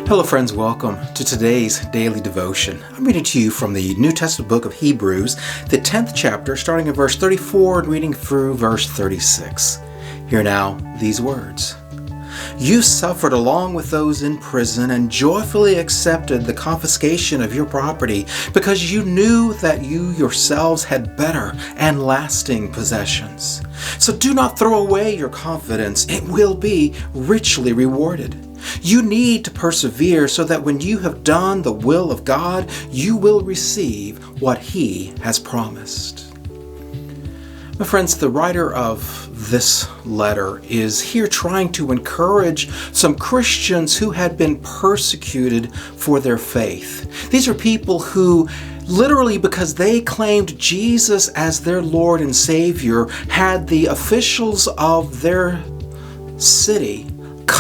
Hello friends, welcome to today's daily devotion. I'm reading to you from the New Testament book of Hebrews, the 10th chapter, starting at verse 34 and reading through verse 36. Hear now these words. You suffered along with those in prison and joyfully accepted the confiscation of your property because you knew that you yourselves had better and lasting possessions. So do not throw away your confidence. It will be richly rewarded. You need to persevere so that when you have done the will of God, you will receive what He has promised. My friends, the writer of this letter is here trying to encourage some Christians who had been persecuted for their faith. These are people who literally, because they claimed Jesus as their Lord and Savior, had the officials of their city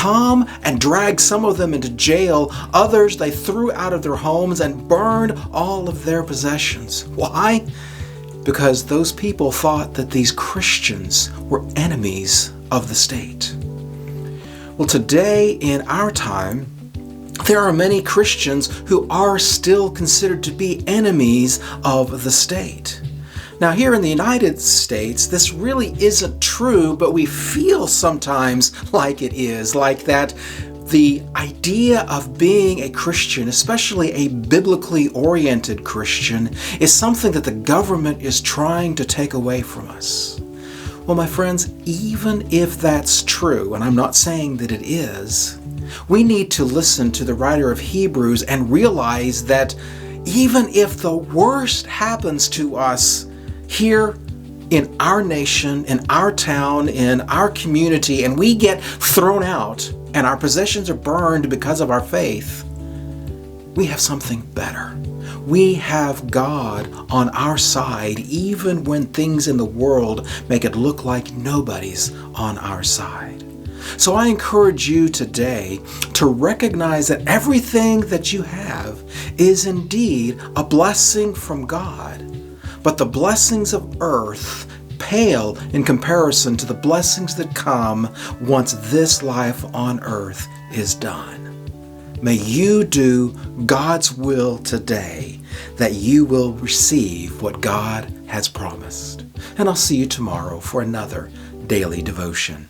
come and drag some of them into jail. Others they threw out of their homes and burned all of their possessions. Why? Because those people thought that these Christians were enemies of the state. Well, today in our time, there are many Christians who are still considered to be enemies of the state. Now, here in the United States, this really isn't true, but we feel sometimes like it is, like that the idea of being a Christian, especially a biblically oriented Christian, is something that the government is trying to take away from us. Well, my friends, even if that's true, and I'm not saying that it is, we need to listen to the writer of Hebrews and realize that even if the worst happens to us here in our nation, in our town, in our community, and we get thrown out and our possessions are burned because of our faith, we have something better. We have God on our side, even when things in the world make it look like nobody's on our side. So I encourage you today to recognize that everything that you have is indeed a blessing from God. But the blessings of earth pale in comparison to the blessings that come once this life on earth is done. May you do God's will today, that you will receive what God has promised. And I'll see you tomorrow for another daily devotion.